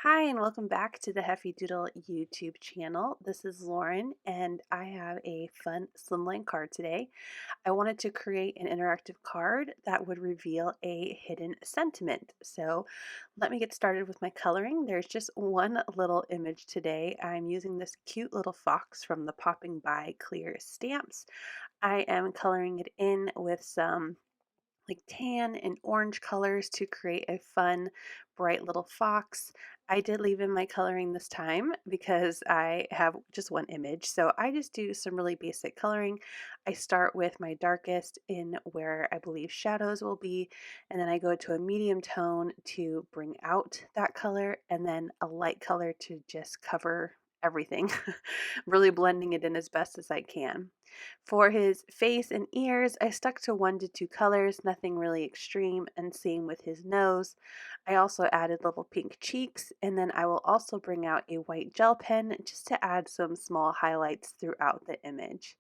Hi, and welcome back to the Heffy Doodle YouTube channel. This is Lauren, and I have a fun Slimline card today. I wanted to create an interactive card that would reveal a hidden sentiment. So let me get started with my coloring. There's just one little image today. I'm using this cute little fox from the Popping By Clear stamps. I am coloring it in with some like tan and orange colors to create a fun, bright little fox. I did leave in my coloring this time because I have just one image. So I just do some really basic coloring. I start with my darkest in where I believe shadows will be, and then I go to a medium tone to bring out that color, and then a light color to just cover everything, really blending it in as best as I can. For his face and ears, I stuck to 1 to 2 colors, nothing really extreme, and same with his nose. I also added little pink cheeks, and then I will also bring out a white gel pen just to add some small highlights throughout the image.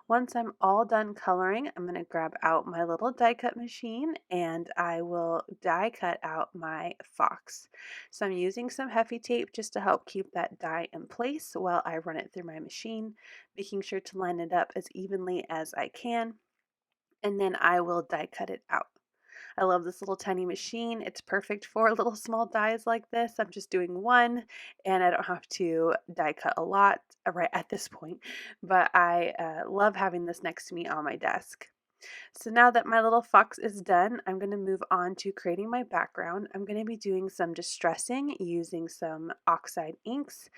Once I'm all done coloring, I'm going to grab out my little die cut machine and I will die cut out my fox. So I'm using some Heffy tape just to help keep that die in place while I run it through my machine, making sure to line it up as evenly as I can, and then I will die cut it out. I love this little tiny machine. It's perfect for little small dies like this. I'm just doing one and I don't have to die cut a lot right at this point, but I love having this next to me on my desk. So now that my little fox is done, I'm going to move on to creating my background. I'm going to be doing some distressing using some Oxide inks.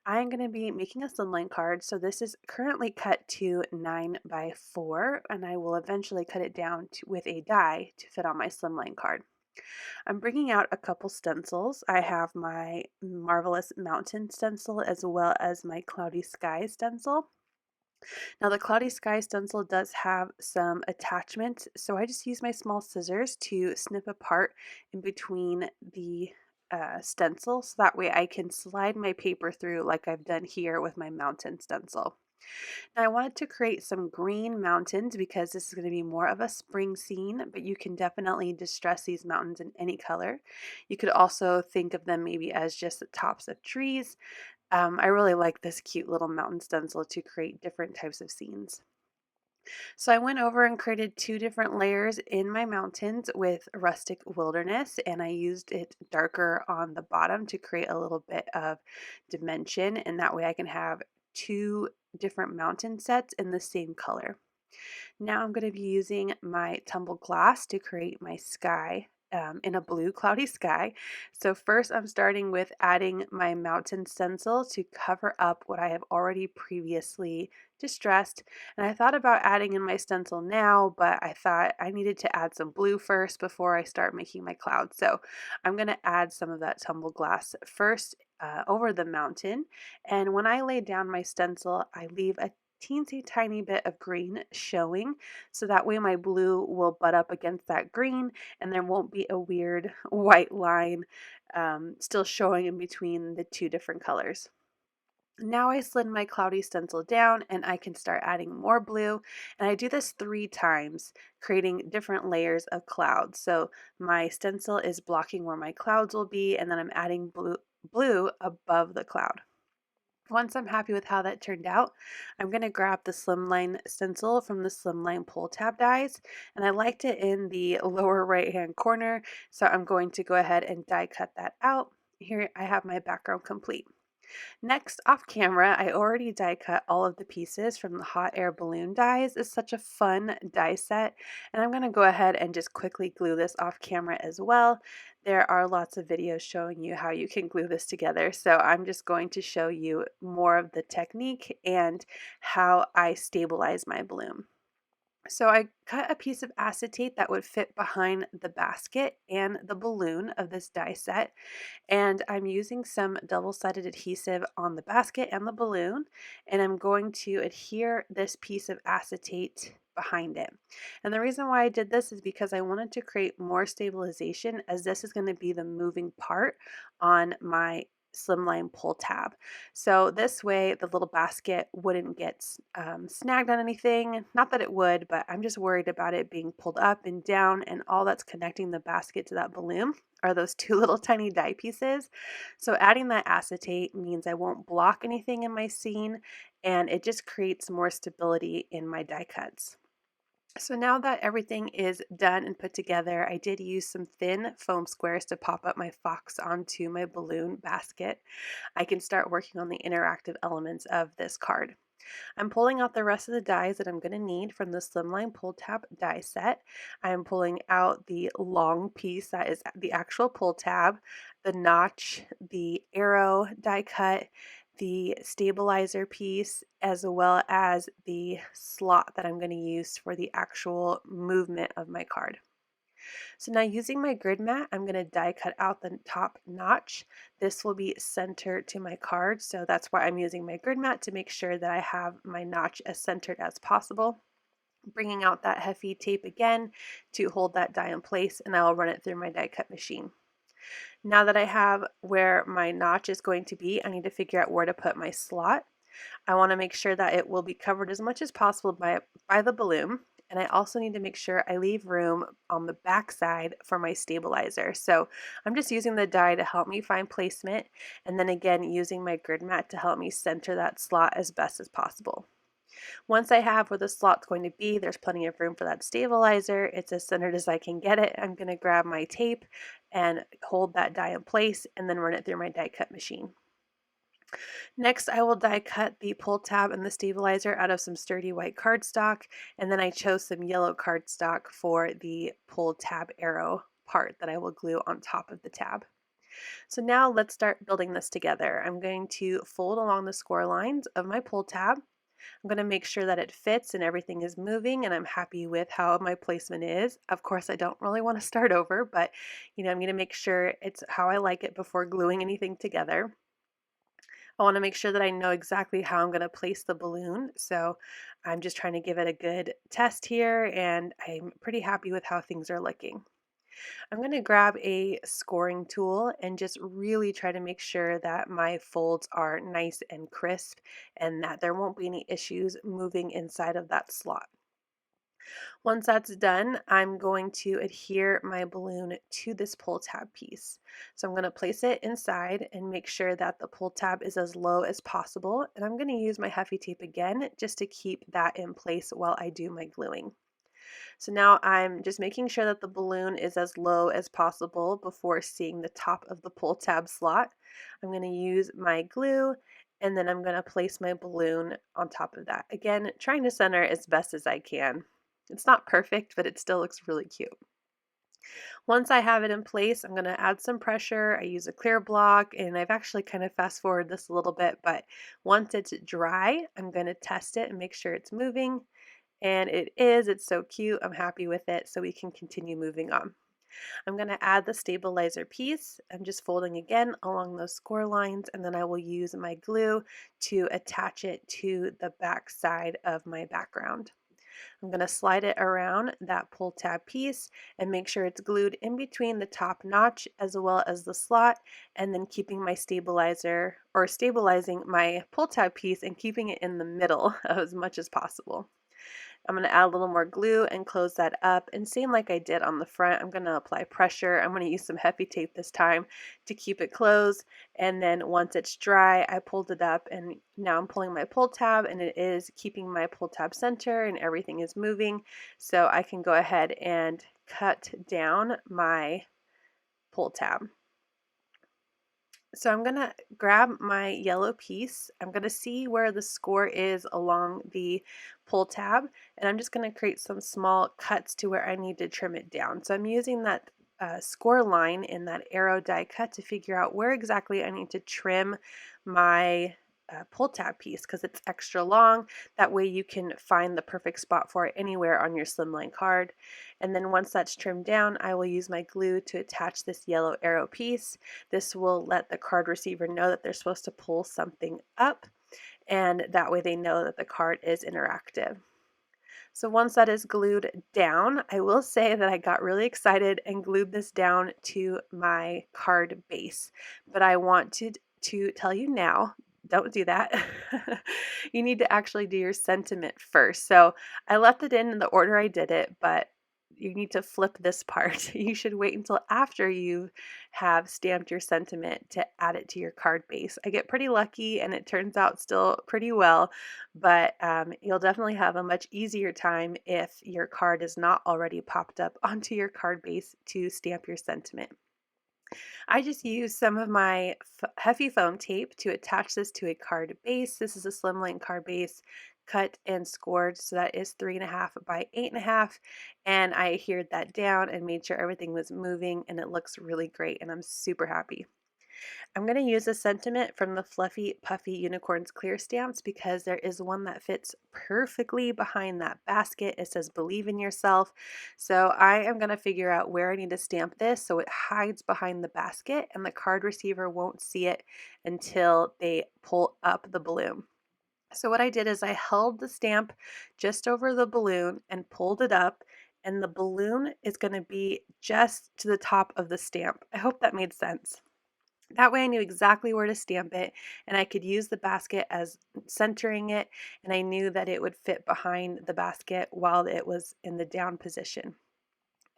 I'm going to be making a slimline card. So this is currently cut to 9 by 4, and I will eventually cut it down with a die to fit on my slimline card. I'm bringing out a couple stencils. I have my Marvellous Mountain stencil as well as my Cloudy Sky stencil. Now the Cloudy Sky stencil does have some attachments, so I just use my small scissors to snip apart in between the stencil so that way I can slide my paper through like I've done here with my mountain stencil. Now I wanted to create some green mountains because this is going to be more of a spring scene, but you can definitely distress these mountains in any color. You could also think of them maybe as just the tops of trees. I really like this cute little mountain stencil to create different types of scenes. So I went over and created 2 different layers in my mountains with Rustic Wilderness, and I used it darker on the bottom to create a little bit of dimension, and that way I can have 2 different mountain sets in the same color. Now I'm going to be using my Tumbled glass to create my sky in a blue cloudy sky. So first I'm starting with adding my mountain stencil to cover up what I have already previously distressed. And I thought about adding in my stencil now, but I thought I needed to add some blue first before I start making my cloud. So I'm going to add some of that Tumbled glass first over the mountain. And when I lay down my stencil, I leave a teensy tiny bit of green showing so that way my blue will butt up against that green and there won't be a weird white line still showing in between the 2 different colors. Now I slid my cloudy stencil down and I can start adding more blue, and I do this 3 times, creating different layers of clouds. So my stencil is blocking where my clouds will be, and then I'm adding blue above the cloud. Once I'm happy with how that turned out, I'm going to grab the Slimline stencil from the Slimline pull tab dies, and I liked it in the lower right hand corner, so I'm going to go ahead and die cut that out. Here I have my background complete. Next, off camera, I already die cut all of the pieces from the hot air balloon dies. It's such a fun die set, and I'm going to go ahead and just quickly glue this off camera as well. There are lots of videos showing you how you can glue this together, so I'm just going to show you more of the technique and how I stabilize my bloom. So I cut a piece of acetate that would fit behind the basket and the balloon of this die set, and I'm using some double-sided adhesive on the basket and the balloon, and I'm going to adhere this piece of acetate behind it. And the reason why I did this is because I wanted to create more stabilization, as this is going to be the moving part on my Slimline pull tab. So this way the little basket wouldn't get snagged on anything. Not that it would, but I'm just worried about it being pulled up and down, and all that's connecting the basket to that balloon are those two little tiny die pieces. So adding that acetate means I won't block anything in my scene, and it just creates more stability in my die cuts. So now that everything is done and put together, I did use some thin foam squares to pop up my fox onto my balloon basket. I can start working on the interactive elements of this card. I'm pulling out the rest of the dies that I'm going to need from the Slimline pull tab die set. I'm pulling out the long piece that is the actual pull tab, the notch, the arrow die cut, the stabilizer piece, as well as the slot that I'm going to use for the actual movement of my card. So now using my grid mat, I'm going to die cut out the top notch. This will be centered to my card, so that's why I'm using my grid mat, to make sure that I have my notch as centered as possible. Bringing out that Heffy tape again to hold that die in place, and I will run it through my die cut machine. Now that I have where my notch is going to be, I need to figure out where to put my slot. I want to make sure that it will be covered as much as possible by the balloon. And I also need to make sure I leave room on the back side for my stabilizer. So I'm just using the die to help me find placement, and then again using my grid mat to help me center that slot as best as possible. Once I have where the slot's going to be, there's plenty of room for that stabilizer. It's as centered as I can get it. I'm going to grab my tape and hold that die in place and then run it through my die cut machine. Next, I will die cut the pull tab and the stabilizer out of some sturdy white cardstock, and then I chose some yellow cardstock for the pull tab arrow part that I will glue on top of the tab. So now let's start building this together. I'm going to fold along the score lines of my pull tab. I'm going to make sure that it fits and everything is moving, and I'm happy with how my placement is. Of course, I don't really want to start over, but I'm going to make sure it's how I like it before gluing anything together. I want to make sure that I know exactly how I'm going to place the balloon, so I'm just trying to give it a good test here, and I'm pretty happy with how things are looking. I'm going to grab a scoring tool and just really try to make sure that my folds are nice and crisp and that there won't be any issues moving inside of that slot. Once that's done, I'm going to adhere my balloon to this pull tab piece. So I'm going to place it inside and make sure that the pull tab is as low as possible. And I'm going to use my Heffy tape again just to keep that in place while I do my gluing. So now I'm just making sure that the balloon is as low as possible before seeing the top of the pull tab slot. I'm going to use my glue, and then I'm going to place my balloon on top of that. Again, trying to center as best as I can. It's not perfect, but it still looks really cute. Once I have it in place, I'm going to add some pressure. I use a clear block, and I've actually kind of fast forwarded this a little bit, but once it's dry, I'm going to test it and make sure it's moving. And it is, it's so cute. I'm happy with it, so we can continue moving on. I'm going to add the stabilizer piece. I'm just folding again along those score lines, and then I will use my glue to attach it to the back side of my background. I'm going to slide it around that pull tab piece and make sure it's glued in between the top notch as well as the slot, and then keeping my stabilizer, or stabilizing my pull tab piece and keeping it in the middle as much as possible. I'm going to add a little more glue and close that up, and same like I did on the front, I'm going to apply pressure. I'm going to use some Heffy tape this time to keep it closed, and then once it's dry, I pulled it up, and now I'm pulling my pull tab, and it is keeping my pull tab center and everything is moving, so I can go ahead and cut down my pull tab. So I'm going to grab my yellow piece. I'm going to see where the score is along the pull tab, and I'm just going to create some small cuts to where I need to trim it down. So I'm using that score line in that arrow die cut to figure out where exactly I need to trim my pull tab piece, because it's extra long. That way you can find the perfect spot for it anywhere on your Slimline card. And then once that's trimmed down, I will use my glue to attach this yellow arrow piece. This will let the card receiver know that they're supposed to pull something up, and that way they know that the card is interactive. So once that is glued down, I will say that I got really excited and glued this down to my card base, but I want to to tell you now, don't do that. You need to actually do your sentiment first. So I left it in the order I did it, but you need to flip this part. You should wait until after you have stamped your sentiment to add it to your card base. I get pretty lucky and it turns out still pretty well, but you'll definitely have a much easier time if your card is not already popped up onto your card base to stamp your sentiment. I just used some of my Heffy foam tape to attach this to a card base. This is a Slimline card base cut and scored, so that is 3.5 by 8.5, and I adhered that down and made sure everything was moving, and it looks really great, and I'm super happy. I'm going to use a sentiment from the Fluffy Puffy Unicorns clear stamps because there is one that fits perfectly behind that basket. It says believe in yourself. So I am going to figure out where I need to stamp this so it hides behind the basket and the card receiver won't see it until they pull up the balloon. So what I did is I held the stamp just over the balloon and pulled it up, and the balloon is going to be just to the top of the stamp. I hope that made sense. That way I knew exactly where to stamp it, and I could use the basket as centering it, and I knew that it would fit behind the basket while it was in the down position.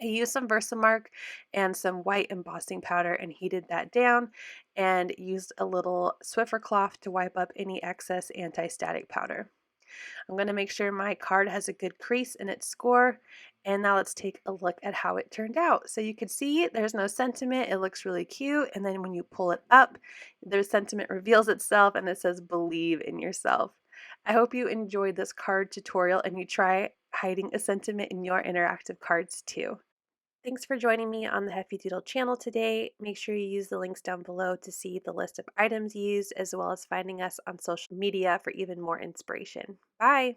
I used some Versamark and some white embossing powder and heated that down, and used a little Swiffer cloth to wipe up any excess anti-static powder. I'm going to make sure my card has a good crease in its score. And now let's take a look at how it turned out. So you can see there's no sentiment. It looks really cute. And then when you pull it up, the sentiment reveals itself and it says believe in yourself. I hope you enjoyed this card tutorial and you try hiding a sentiment in your interactive cards too. Thanks for joining me on the Heffy Doodle channel today. Make sure you use the links down below to see the list of items used, as well as finding us on social media for even more inspiration. Bye!